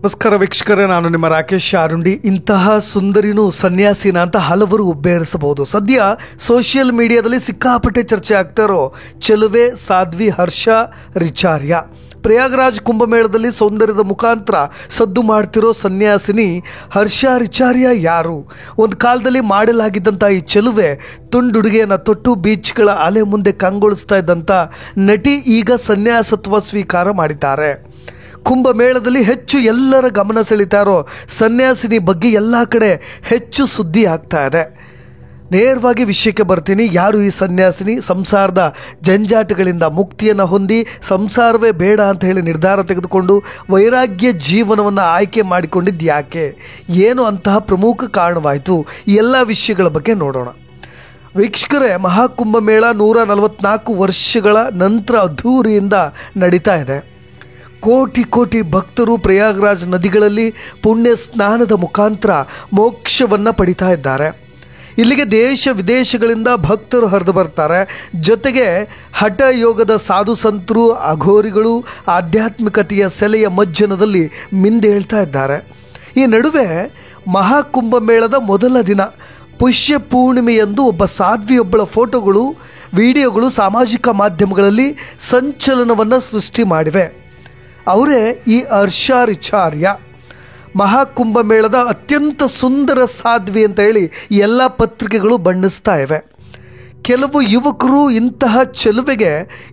ನಮಸ್ಕಾರ ವೀಕ್ಷಕರೇ, ನಾನು ನಿಮ್ಮ ರಾಕೇಶ್ ಆರುಂಡಿ. ಇಂತಹ ಸುಂದರಿನೂ ಸನ್ಯಾಸಿನ ಅಂತ ಹಲವರು ಉಬ್ಬೇರಿಸಬಹುದು. ಸದ್ಯ ಸೋಷಿಯಲ್ ಮೀಡಿಯಾದಲ್ಲಿ ಸಿಕ್ಕಾಪಟ್ಟೆ ಚರ್ಚೆ ಆಗ್ತಾ ಇರೋ ಚೆಲುವೆ ಸಾಧ್ವಿ ಹರ್ಷ ರಿಚಾರ್ಯ. ಪ್ರಯಾಗ್ರಾಜ್ ಕುಂಭಮೇಳದಲ್ಲಿ ಸೌಂದರ್ಯದ ಮುಖಾಂತರ ಸದ್ದು ಮಾಡ್ತಿರೋ ಸನ್ಯಾಸಿನಿ ಹರ್ಷ ರಿಚಾರ್ಯ ಯಾರು? ಒಂದು ಕಾಲದಲ್ಲಿ ಮಾಡಲಾಗಿದ್ದಂಥ ಈ ಚೆಲುವೆ ತುಂಡುಡುಗೆಯನ್ನು ತೊಟ್ಟು ಬೀಚ್ಗಳ ಅಲೆ ಮುಂದೆ ಕಂಗೊಳಿಸ್ತಾ ಇದ್ದಂಥ ನಟಿ ಈಗ ಸನ್ಯಾಸತ್ವ ಸ್ವೀಕಾರ ಮಾಡಿದ್ದಾರೆ. ಕುಂಭಮೇಳದಲ್ಲಿ ಹೆಚ್ಚು ಎಲ್ಲರ ಗಮನ ಸೆಳೀತಾ ಇರೋ ಸನ್ಯಾಸಿನಿ ಬಗ್ಗೆ ಎಲ್ಲ ಕಡೆ ಹೆಚ್ಚು ಸುದ್ದಿ ಆಗ್ತಾ ಇದೆ. ನೇರವಾಗಿ ವಿಷಯಕ್ಕೆ ಬರ್ತೀನಿ. ಯಾರು ಈ ಸನ್ಯಾಸಿನಿ? ಸಂಸಾರದ ಜಂಜಾಟಗಳಿಂದ ಮುಕ್ತಿಯನ್ನು ಹೊಂದಿ ಸಂಸಾರವೇ ಬೇಡ ಅಂತ ಹೇಳಿ ನಿರ್ಧಾರ ತೆಗೆದುಕೊಂಡು ವೈರಾಗ್ಯ ಜೀವನವನ್ನು ಆಯ್ಕೆ ಮಾಡಿಕೊಂಡಿದ್ದು ಯಾಕೆ? ಏನು ಅಂತಹ ಪ್ರಮುಖ ಕಾರಣವಾಯಿತು? ಈ ಎಲ್ಲ ವಿಷಯಗಳ ಬಗ್ಗೆ ನೋಡೋಣ. ವೀಕ್ಷಕರೇ, ಮಹಾಕುಂಭಮೇಳ 144 ವರ್ಷಗಳ ನಂತರ ಅದ್ಧೂರಿಯಿಂದ ನಡೀತಾ ಇದೆ. ಕೋಟಿ ಕೋಟಿ ಭಕ್ತರು ಪ್ರಯಾಗ್ರಾಜ್ ನದಿಗಳಲ್ಲಿ ಪುಣ್ಯ ಸ್ನಾನದ ಮುಖಾಂತರ ಮೋಕ್ಷವನ್ನು ಪಡಿತಾ ಇದ್ದಾರೆ. ಇಲ್ಲಿಗೆ ದೇಶ ವಿದೇಶಗಳಿಂದ ಭಕ್ತರು ಹರಿದು ಬರ್ತಾರೆ. ಜೊತೆಗೆ ಹಠ ಯೋಗದ ಸಾಧು ಸಂತರು, ಅಘೋರಿಗಳು ಆಧ್ಯಾತ್ಮಿಕತೆಯ ಸೆಲೆಯ ಮಜ್ಜನದಲ್ಲಿ ಮಿಂದೇಳ್ತಾ ಇದ್ದಾರೆ. ಈ ನಡುವೆ ಮಹಾಕುಂಭಮೇಳದ ಮೊದಲ ದಿನ ಪುಷ್ಯ ಪೂರ್ಣಿಮೆಯಂದು ಒಬ್ಬ ಸಾಧ್ವಿಯೊಬ್ಬಳ ಫೋಟೋಗಳು, ವಿಡಿಯೋಗಳು ಸಾಮಾಜಿಕ ಮಾಧ್ಯಮಗಳಲ್ಲಿ ಸಂಚಲನವನ್ನು ಸೃಷ್ಟಿ ಮಾಡಿವೆ. ಅವರೇ ಈ ಹರ್ಷ ರಿಚಾರ್ಯ. ಮಹಾಕುಂಭಮೇಳದ ಅತ್ಯಂತ ಸುಂದರ ಸಾಧ್ವಿ ಅಂತ ಹೇಳಿ ಎಲ್ಲ ಪತ್ರಿಕೆಗಳು ಬಣ್ಣಿಸ್ತಾ ಇವೆ. ಕೆಲವು ಯುವಕರು ಇಂತಹ ಚೆಲುವೆಗೆ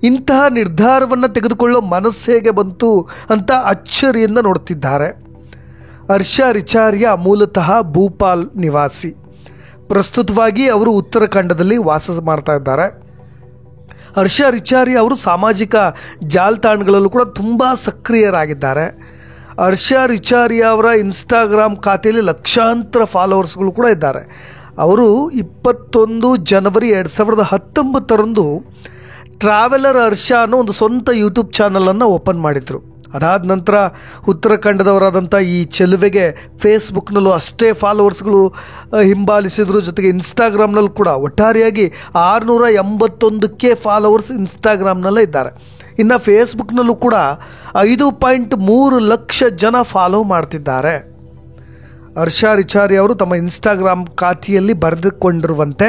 ಇಂತಹ ನಿರ್ಧಾರವನ್ನು ತೆಗೆದುಕೊಳ್ಳೋ ಮನಸ್ಸು ಹೇಗೆ ಬಂತು ಅಂತ ಅಚ್ಚರಿಯಿಂದ ನೋಡ್ತಿದ್ದಾರೆ. ಹರ್ಷ ರಿಚಾರ್ಯ ಮೂಲತಃ ಭೂಪಾಲ್ ನಿವಾಸಿ. ಪ್ರಸ್ತುತವಾಗಿ ಅವರು ಉತ್ತರಾಖಂಡದಲ್ಲಿ ವಾಸ ಮಾಡ್ತಾ ಇದ್ದಾರೆ. ಹರ್ಷ ರಿಚಾರ್ಯ ಅವರು ಸಾಮಾಜಿಕ ಜಾಲತಾಣಗಳಲ್ಲೂ ಕೂಡ ತುಂಬ ಸಕ್ರಿಯರಾಗಿದ್ದಾರೆ. ಹರ್ಷ ರಿಚಾರ್ಯ ಅವರ ಇನ್ಸ್ಟಾಗ್ರಾಮ್ ಖಾತೆಯಲ್ಲಿ ಲಕ್ಷಾಂತರ ಫಾಲೋವರ್ಸ್ಗಳು ಕೂಡ ಇದ್ದಾರೆ. ಅವರು 21 ಜನವರಿ 2019ರಂದು ಟ್ರಾವೆಲರ್ ಹರ್ಷ ಅನ್ನೋ ಒಂದು ಸ್ವಂತ ಯೂಟ್ಯೂಬ್ ಚಾನಲನ್ನು ಓಪನ್ ಮಾಡಿದರು. ಅದಾದ ನಂತರ ಉತ್ತರಾಖಂಡದವರಾದಂಥ ಈ ಚೆಲುವೆಗೆ ಫೇಸ್ಬುಕ್ನಲ್ಲೂ ಅಷ್ಟೇ ಫಾಲೋವರ್ಸ್ಗಳು ಹಿಂಬಾಲಿಸಿದ್ರು. ಜೊತೆಗೆ ಇನ್ಸ್ಟಾಗ್ರಾಮ್ನಲ್ಲೂ ಕೂಡ ಒಟ್ಟಾರೆಯಾಗಿ 681K ಫಾಲೋವರ್ಸ್ ಇನ್ಸ್ಟಾಗ್ರಾಮ್ನಲ್ಲೇ ಇದ್ದಾರೆ. ಇನ್ನು ಫೇಸ್ಬುಕ್ನಲ್ಲೂ ಕೂಡ 5.3 ಲಕ್ಷ ಜನ ಫಾಲೋ ಮಾಡ್ತಿದ್ದಾರೆ. ಹರ್ಷ ರಿಚಾರ್ಯ ಅವರು ತಮ್ಮ ಇನ್ಸ್ಟಾಗ್ರಾಮ್ ಖಾತೆಯಲ್ಲಿ ಬರೆದುಕೊಂಡಿರುವಂತೆ,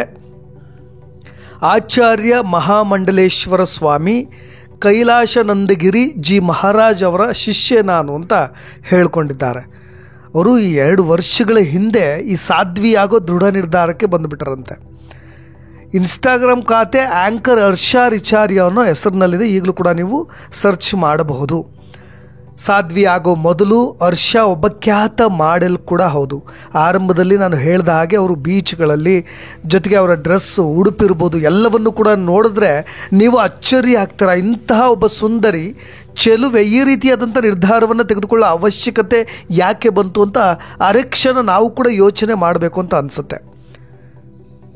ಆಚಾರ್ಯ ಮಹಾಮಂಡಲೇಶ್ವರ ಸ್ವಾಮಿ ಕೈಲಾಶನಂದಗಿರಿ ಜಿ ಮಹಾರಾಜ್ ಅವರ ಶಿಷ್ಯ ನಾನು ಅಂತ ಹೇಳ್ಕೊಂಡಿದ್ದಾರೆ. ಅವರು ಈ 2 ವರ್ಷಗಳ ಹಿಂದೆ ಈ ಸಾಧ್ವಿ ಆಗೋ ದೃಢ ನಿರ್ಧಾರಕ್ಕೆ ಬಂದುಬಿಟ್ಟರಂತೆ. ಇನ್ಸ್ಟಾಗ್ರಾಮ್ ಖಾತೆ ಆ್ಯಂಕರ್ ಹರ್ಷ ರಿಚಾರ್ಯ ಅನ್ನೋ ಹೆಸರಿನಲ್ಲಿದೆ. ಈಗಲೂ ಕೂಡ ನೀವು ಸರ್ಚ್ ಮಾಡಬಹುದು. ಸಾಧ್ವಿ ಆಗೋ ಮೊದಲು ಹರ್ಷ ಒಬ್ಬ ಖ್ಯಾತ ಮಾಡೆಲ್ ಕೂಡ ಹೌದು. ಆರಂಭದಲ್ಲಿ ನಾನು ಹೇಳಿದ ಹಾಗೆ ಅವರು ಬೀಚ್ಗಳಲ್ಲಿ, ಜೊತೆಗೆ ಅವರ ಡ್ರೆಸ್ಸು, ಉಡುಪಿರ್ಬೋದು, ಎಲ್ಲವನ್ನು ಕೂಡ ನೋಡಿದ್ರೆ ನೀವು ಅಚ್ಚರಿ ಆಗ್ತೀರ. ಇಂತಹ ಒಬ್ಬ ಸುಂದರಿ ಚೆಲುವೆ ಈ ರೀತಿಯಾದಂಥ ನಿರ್ಧಾರವನ್ನು ತೆಗೆದುಕೊಳ್ಳೋ ಅವಶ್ಯಕತೆ ಯಾಕೆ ಬಂತು ಅಂತ ಅರೆಕ್ಷಣ ನಾವು ಕೂಡ ಯೋಚನೆ ಮಾಡಬೇಕು ಅಂತ ಅನಿಸುತ್ತೆ.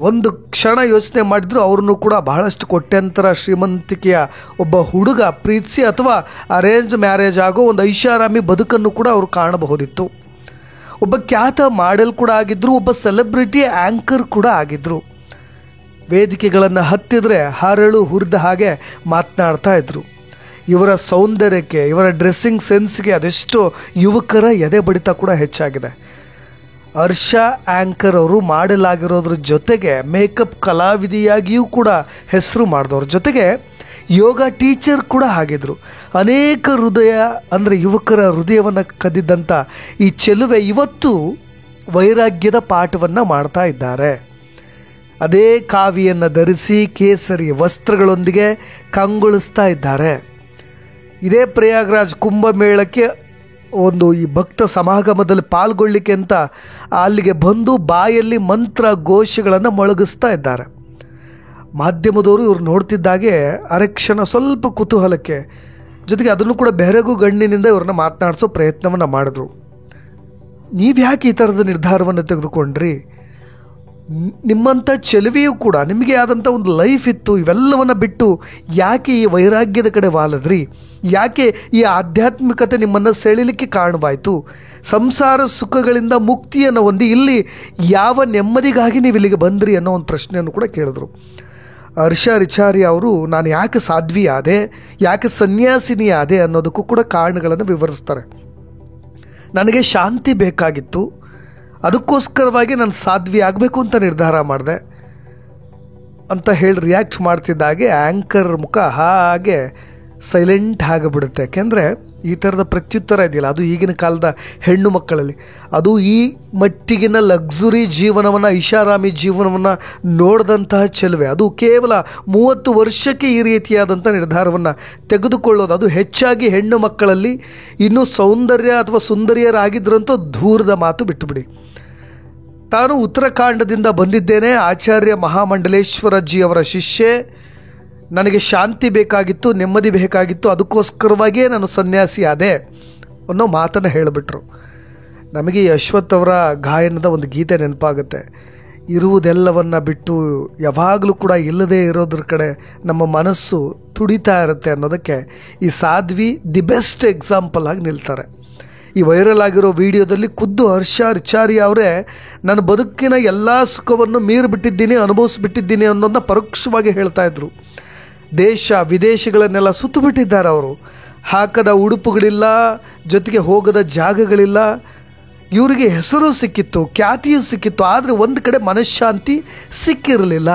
ಒಂದು ಕ್ಷಣ ಯೋಚನೆ ಮಾಡಿದ್ರು ಅವ್ರನ್ನು ಕೂಡ ಬಹಳಷ್ಟು ಕೋಟ್ಯಂತರ ಶ್ರೀಮಂತಿಕೆಯ ಒಬ್ಬ ಹುಡುಗ ಪ್ರೀತಿಸಿ ಅಥವಾ ಅರೇಂಜ್ ಮ್ಯಾರೇಜ್ ಆಗೋ ಒಂದು ಐಷಾರಾಮಿ ಬದುಕನ್ನು ಕೂಡ ಅವರು ಕಾಣಬಹುದಿತ್ತು. ಒಬ್ಬ ಖ್ಯಾತ ಮಾಡೆಲ್ ಕೂಡ ಆಗಿದ್ದರು, ಒಬ್ಬ ಸೆಲೆಬ್ರಿಟಿ ಆ್ಯಂಕರ್ ಕೂಡ ಆಗಿದ್ದರು. ವೇದಿಕೆಗಳನ್ನು ಹತ್ತಿದ್ರೆ ಹರಳು ಹುರಿದ ಹಾಗೆ ಮಾತನಾಡ್ತಾ ಇದ್ರು. ಇವರ ಸೌಂದರ್ಯಕ್ಕೆ, ಇವರ ಡ್ರೆಸ್ಸಿಂಗ್ ಸೆನ್ಸ್ಗೆ ಅದೆಷ್ಟು ಯುವಕರ ಎದೆ ಬಡಿತ ಕೂಡ ಹೆಚ್ಚಾಗಿದೆ. ಹರ್ಷ ಆ್ಯಂಕರ್ ಅವರು ಮಾಡಲಾಗಿರೋದ್ರ ಜೊತೆಗೆ ಮೇಕಪ್ ಕಲಾವಿದೆಯಾಗಿಯೂ ಕೂಡ ಹೆಸರು ಮಾಡಿದವರು. ಜೊತೆಗೆ ಯೋಗ ಟೀಚರ್ ಕೂಡ ಆಗಿದ್ದರು. ಅನೇಕ ಹೃದಯ ಅಂದರೆ ಯುವಕರ ಹೃದಯವನ್ನು ಕದ್ದಿದ್ದಂಥ ಈ ಚೆಲುವೆ ಇವತ್ತು ವೈರಾಗ್ಯದ ಪಾಠವನ್ನು ಮಾಡ್ತಾ ಇದ್ದಾರೆ. ಅದೇ ಕಾವಿಯನ್ನು ಧರಿಸಿ ಕೇಸರಿ ವಸ್ತ್ರಗಳೊಂದಿಗೆ ಕಂಗೊಳಿಸ್ತಾ ಇದ್ದಾರೆ. ಇದೇ ಪ್ರಯಾಗ್ರಾಜ್ ಕುಂಭಮೇಳಕ್ಕೆ ಒಂದು ಈ ಭಕ್ತ ಸಮಾಗಮದಲ್ಲಿ ಪಾಲ್ಗೊಳ್ಳಿಕ್ಕೆ ಅಂತ ಅಲ್ಲಿಗೆ ಬಂದು ಬಾಯಲ್ಲಿ ಮಂತ್ರ ಘೋಷಗಳನ್ನು ಮೊಳಗಿಸ್ತಾ ಇದ್ದಾರೆ. ಮಾಧ್ಯಮದವರು ಇವರು ನೋಡ್ತಿದ್ದಾಗೆ ಅರೆಕ್ಷಣ ಸ್ವಲ್ಪ ಕುತೂಹಲಕ್ಕೆ, ಜೊತೆಗೆ ಅದನ್ನು ಕೂಡ ಬೆರಗು ಗಣ್ಣಿನಿಂದ ಇವ್ರನ್ನ ಮಾತನಾಡಿಸೋ ಪ್ರಯತ್ನವನ್ನು ಮಾಡಿದ್ರು. ನೀವು ಯಾಕೆ ಈ ಥರದ ನಿರ್ಧಾರವನ್ನು ತೆಗೆದುಕೊಂಡ್ರಿ? ನಿಮ್ಮಂಥ ಚೆಲುವೆಯೂ ಕೂಡ ನಿಮಗೆ ಆದಂಥ ಒಂದು ಲೈಫ್ ಇತ್ತು. ಇವೆಲ್ಲವನ್ನು ಬಿಟ್ಟು ಯಾಕೆ ಈ ವೈರಾಗ್ಯದ ಕಡೆ ವಾಲದ್ರಿ? ಯಾಕೆ ಈ ಆಧ್ಯಾತ್ಮಿಕತೆ ನಿಮ್ಮನ್ನು ಸೆಳೀಲಿಕ್ಕೆ ಕಾರಣವಾಯಿತು? ಸಂಸಾರ ಸುಖಗಳಿಂದ ಮುಕ್ತಿಯನ್ನು ಹೊಂದಿ ಇಲ್ಲಿ ಯಾವ ನೆಮ್ಮದಿಗಾಗಿ ನೀವು ಇಲ್ಲಿಗೆ ಬಂದ್ರಿ ಅನ್ನೋ ಒಂದು ಪ್ರಶ್ನೆಯನ್ನು ಕೂಡ ಕೇಳಿದ್ರು. ಹರ್ಷ ರಿಚಾರ್ಯ ಅವರು ನಾನು ಯಾಕೆ ಸಾಧ್ವಿ ಆದೆ, ಯಾಕೆ ಸನ್ಯಾಸಿನಿ ಆದೆ ಅನ್ನೋದಕ್ಕೂ ಕೂಡ ಕಾರಣಗಳನ್ನು ವಿವರಿಸ್ತಾರೆ. ನನಗೆ ಶಾಂತಿ ಬೇಕಾಗಿತ್ತು, ಅದಕ್ಕೋಸ್ಕರವಾಗಿ ನಾನು ಸಾಧ್ವಿ ಆಗಬೇಕು ಅಂತ ನಿರ್ಧಾರ ಮಾಡಿದೆ ಅಂತ ಹೇಳಿ ರಿಯಾಕ್ಟ್ ಮಾಡ್ತಿದ್ದಾಗೆ ಆ್ಯಂಕರ್ ಮುಖ ಹಾಗೆ ಸೈಲೆಂಟ್ ಆಗಿಬಿಡುತ್ತೆ. ಯಾಕೆಂದರೆ ಈ ಥರದ ಪ್ರತ್ಯುತ್ತರ ಇದೆಯಲ್ಲ, ಅದು ಈಗಿನ ಕಾಲದ ಹೆಣ್ಣು ಮಕ್ಕಳಲ್ಲಿ, ಅದು ಈ ಮಟ್ಟಿಗಿನ ಲಕ್ಸುರಿ ಜೀವನವನ್ನು, ಐಷಾರಾಮಿ ಜೀವನವನ್ನು ನೋಡಿದಂತಹ ಚೆಲುವೆ, ಅದು ಕೇವಲ 30 ವರ್ಷಕ್ಕೆ ಈ ರೀತಿಯಾದಂಥ ನಿರ್ಧಾರವನ್ನು ತೆಗೆದುಕೊಳ್ಳೋದು, ಅದು ಹೆಚ್ಚಾಗಿ ಹೆಣ್ಣು ಮಕ್ಕಳಲ್ಲಿ. ಇನ್ನೂ ಸೌಂದರ್ಯ ಅಥವಾ ಸುಂದರಿಯರಾಗಿದ್ದರಂತೂ ದೂರದ ಮಾತು ಬಿಟ್ಟುಬಿಡಿ. ತಾನು ಉತ್ತರಾಖಂಡದಿಂದ ಬಂದಿದ್ದೇನೆ, ಆಚಾರ್ಯ ಮಹಾಮಂಡಲೇಶ್ವರಜಿಯವರ ಶಿಷ್ಯೆ, ನನಗೆ ಶಾಂತಿ ಬೇಕಾಗಿತ್ತು, ನೆಮ್ಮದಿ ಬೇಕಾಗಿತ್ತು, ಅದಕ್ಕೋಸ್ಕರವಾಗಿಯೇ ನಾನು ಸನ್ಯಾಸಿ ಆದೆ ಅನ್ನೋ ಮಾತನ್ನು ಹೇಳಿಬಿಟ್ರು. ನಮಗೆ ಈ ಅಶ್ವಥ್ ಅವರ ಗಾಯನದ ಒಂದು ಗೀತೆ ನೆನಪಾಗುತ್ತೆ. ಇರುವುದೆಲ್ಲವನ್ನು ಬಿಟ್ಟು ಯಾವಾಗಲೂ ಕೂಡ ಇಲ್ಲದೇ ಇರೋದ್ರ ಕಡೆ ನಮ್ಮ ಮನಸ್ಸು ತುಡಿತಾ ಇರುತ್ತೆ ಅನ್ನೋದಕ್ಕೆ ಈ ಸಾಧ್ವಿ ದಿ ಬೆಸ್ಟ್ ಎಕ್ಸಾಂಪಲ್ ಆಗಿ ನಿಲ್ತಾರೆ. ಈ ವೈರಲ್ ಆಗಿರೋ ವಿಡಿಯೋದಲ್ಲಿ ಖುದ್ದು ಹರ್ಷ ರಿಚಾರಿ ಅವರೇ ನನ್ನ ಬದುಕಿನ ಎಲ್ಲ ಸುಖವನ್ನು ಮೀರಿಬಿಟ್ಟಿದ್ದೀನಿ, ಅನುಭವಿಸ್ಬಿಟ್ಟಿದ್ದೀನಿ ಅನ್ನೋದನ್ನ ಪರೋಕ್ಷವಾಗಿ ಹೇಳ್ತಾ ಇದ್ರು. ದೇಶ ವಿದೇಶಗಳನ್ನೆಲ್ಲ ಸುತ್ತು ಬಿಟ್ಟಿದ್ದಾರೆ ಅವರು. ಹಾಕದ ಉಡುಪುಗಳಿಲ್ಲ, ಜೊತೆಗೆ ಹೋಗದ ಜಾಗಗಳಿಲ್ಲ. ಇವರಿಗೆ ಹೆಸರು ಸಿಕ್ಕಿತ್ತು, ಖ್ಯಾತಿಯೂ ಸಿಕ್ಕಿತ್ತು, ಆದರೆ ಒಂದು ಕಡೆ ಮನಃಶಾಂತಿ ಸಿಕ್ಕಿರಲಿಲ್ಲ.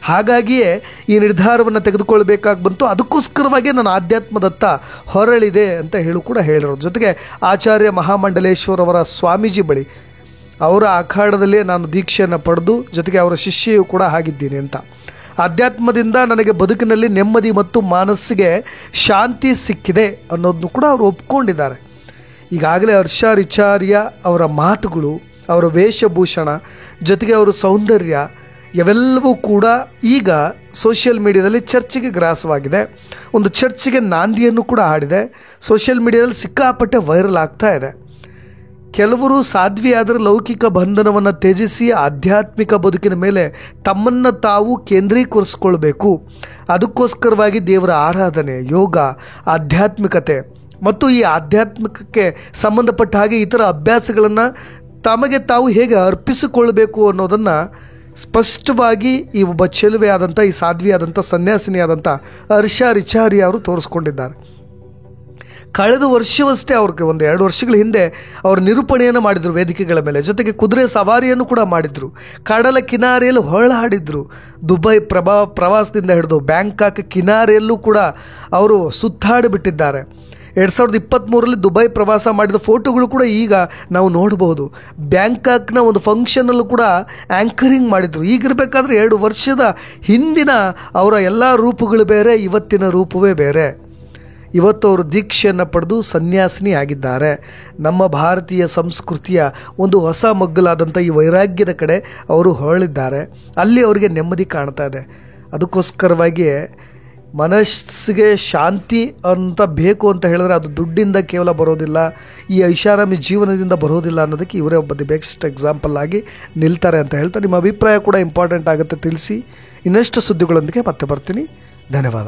ಹಾಗಾಗಿಯೇ ಈ ನಿರ್ಧಾರವನ್ನು ತೆಗೆದುಕೊಳ್ಬೇಕಾಗಿ ಬಂತು. ಅದಕ್ಕೋಸ್ಕರವಾಗಿ ನಾನು ಆಧ್ಯಾತ್ಮದತ್ತ ಹೊರಳಿದೆ ಅಂತ ಕೂಡ ಹೇಳಿರೋದು. ಜೊತೆಗೆ ಆಚಾರ್ಯ ಮಹಾಮಂಡಲೇಶ್ವರವರ ಸ್ವಾಮೀಜಿ ಬಳಿ, ಅವರ ಅಖಾಡದಲ್ಲೇ ನಾನು ದೀಕ್ಷೆಯನ್ನು ಪಡೆದು ಜೊತೆಗೆ ಅವರ ಶಿಷ್ಯೆಯೂ ಕೂಡ ಆಗಿದ್ದೀನಿ ಅಂತ. ಆಧ್ಯಾತ್ಮದಿಂದ ನನಗೆ ಬದುಕಿನಲ್ಲಿ ನೆಮ್ಮದಿ ಮತ್ತು ಮನಸ್ಸಿಗೆ ಶಾಂತಿ ಸಿಕ್ಕಿದೆ ಅನ್ನೋದನ್ನು ಕೂಡ ಅವರು ಒಪ್ಕೊಂಡಿದ್ದಾರೆ. ಈಗಾಗಲೇ ಹರ್ಷ ರಿಚಾರ್ಯ ಅವರ ಮಾತುಗಳು, ಅವರ ವೇಷಭೂಷಣ, ಜೊತೆಗೆ ಅವರ ಸೌಂದರ್ಯ ಇವೆಲ್ಲವೂ ಕೂಡ ಈಗ ಸೋಷಿಯಲ್ ಮೀಡಿಯಾದಲ್ಲಿ ಚರ್ಚೆಗೆ ಗ್ರಾಸವಾಗಿದೆ. ಒಂದು ಚರ್ಚೆಗೆ ನಾಂದಿಯನ್ನು ಕೂಡ ಹಾಡಿದೆ. ಸೋಷಿಯಲ್ ಮೀಡಿಯಾದಲ್ಲಿ ಸಿಕ್ಕಾಪಟ್ಟೆ ವೈರಲ್ ಆಗ್ತಾ ಇದೆ. ಕೆಲವರು ಸಾಧ್ವಿಯಾದರೆ ಲೌಕಿಕ ಬಂಧನವನ್ನು ತ್ಯಜಿಸಿ ಆಧ್ಯಾತ್ಮಿಕ ಬದುಕಿನ ಮೇಲೆ ತಮ್ಮನ್ನು ತಾವು ಕೇಂದ್ರೀಕರಿಸ್ಕೊಳ್ಬೇಕು, ಅದಕ್ಕೋಸ್ಕರವಾಗಿ ದೇವರ ಆರಾಧನೆ, ಯೋಗ, ಆಧ್ಯಾತ್ಮಿಕತೆ ಮತ್ತು ಈ ಆಧ್ಯಾತ್ಮಿಕಕ್ಕೆ ಸಂಬಂಧಪಟ್ಟ ಹಾಗೆ ಇತರ ಅಭ್ಯಾಸಗಳನ್ನು ತಮಗೆ ತಾವು ಹೇಗೆ ಅರ್ಪಿಸಿಕೊಳ್ಬೇಕು ಅನ್ನೋದನ್ನು ಸ್ಪಷ್ಟವಾಗಿ ಈ ಒಬ್ಬ ಚೆಲುವೆ ಆದಂಥ, ಈ ಸಾಧ್ವಿ ಆದಂಥ, ಸನ್ಯಾಸಿನಿ ಆದಂಥ ಹರ್ಷ ರಿಚಾರಿ ಅವರು ತೋರಿಸ್ಕೊಂಡಿದ್ದಾರೆ. ಕಳೆದ ವರ್ಷವಷ್ಟೇ ಅವ್ರಿಗೆ 1-2 ವರ್ಷಗಳ ಹಿಂದೆ ಅವರು ನಿರೂಪಣೆಯನ್ನು ಮಾಡಿದರು ವೇದಿಕೆಗಳ ಮೇಲೆ. ಜೊತೆಗೆ ಕುದುರೆ ಸವಾರಿಯನ್ನು ಕೂಡ ಮಾಡಿದರು. ಕಡಲ ಕಿನಾರೆಯಲ್ಲಿ ಹೊರಳಾಡಿದ್ರು. ದುಬೈ ಪ್ರವಾಸದಿಂದ ಹಿಡಿದು ಬ್ಯಾಂಕಾಕ್ ಕಿನಾರೆಯಲ್ಲೂ ಕೂಡ ಅವರು ಸುತ್ತಾಡಿಬಿಟ್ಟಿದ್ದಾರೆ. 2023ರಲ್ಲಿ ದುಬೈ ಪ್ರವಾಸ ಮಾಡಿದ ಫೋಟೋಗಳು ಕೂಡ ಈಗ ನಾವು ನೋಡಬಹುದು. ಬ್ಯಾಂಕಾಕ್ನ ಒಂದು ಫಂಕ್ಷನಲ್ಲೂ ಕೂಡ ಆ್ಯಂಕರಿಂಗ್ ಮಾಡಿದರು. ಈಗಿರಬೇಕಾದ್ರೆ 2 ವರ್ಷದ ಹಿಂದಿನ ಅವರ ಎಲ್ಲ ರೂಪಗಳು ಬೇರೆ, ಇವತ್ತಿನ ರೂಪವೇ ಬೇರೆ. ಇವತ್ತು ಅವರು ದೀಕ್ಷೆಯನ್ನು ಪಡೆದು ಸನ್ಯಾಸಿನಿ ಆಗಿದ್ದಾರೆ. ನಮ್ಮ ಭಾರತೀಯ ಸಂಸ್ಕೃತಿಯ ಒಂದು ಹೊಸ ಮಗ್ಗಲಾದಂಥ ಈ ವೈರಾಗ್ಯದ ಕಡೆ ಅವರು ಹೊರಳಿದ್ದಾರೆ. ಅಲ್ಲಿ ಅವರಿಗೆ ನೆಮ್ಮದಿ ಕಾಣ್ತಾ ಇದೆ. ಅದಕ್ಕೋಸ್ಕರವಾಗಿಯೇ ಮನಸ್ಸಿಗೆ ಶಾಂತಿ ಅಂತ ಬೇಕು ಅಂತ ಹೇಳಿದ್ರೆ ಅದು ದುಡ್ಡಿಂದ ಕೇವಲ ಬರೋದಿಲ್ಲ, ಈ ಐಷಾರಾಮಿ ಜೀವನದಿಂದ ಬರೋದಿಲ್ಲ ಅನ್ನೋದಕ್ಕೆ ಇವರೇ ಒಬ್ಬ ದಿ ಬೆಸ್ಟ್ ಎಕ್ಸಾಂಪಲ್ ಆಗಿ ನಿಲ್ತಾರೆ ಅಂತ ಹೇಳ್ತಾ ನಿಮ್ಮ ಅಭಿಪ್ರಾಯ ಕೂಡ ಇಂಪಾರ್ಟೆಂಟ್ ಆಗುತ್ತೆ ತಿಳಿಸಿ. ಇನ್ನಷ್ಟು ಸುದ್ದಿಗಳೊಂದಿಗೆ ಮತ್ತೆ ಬರ್ತೀನಿ. ಧನ್ಯವಾದ.